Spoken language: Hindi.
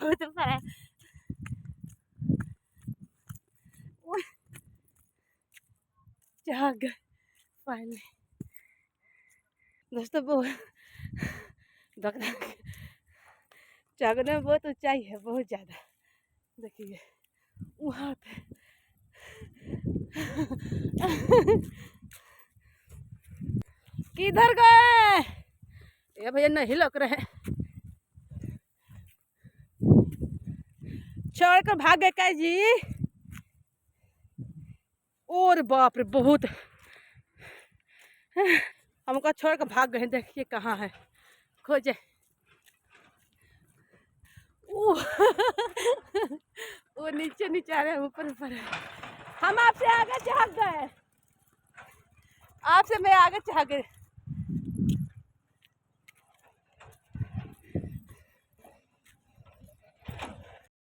बहुत ऊपर है। जाग गए फाइनली दोस्तों। वो जागने में बहुत ऊंचाई है, बहुत ज्यादा। देखिए वहाँ पे किधर गए ये भैया? नहीं लग रहे हैं, छोड़ कर भाग गए क्या जी? और बाप रे बहुत हमको छोड़ कर भाग गए। देखिए कहाँ है, खोजे। वो नीचे नीचे आ रहे हैं, ऊपर ऊपर है। हम आपसे आगे चढ़ गए, आपसे मैं आगे चढ़ गए।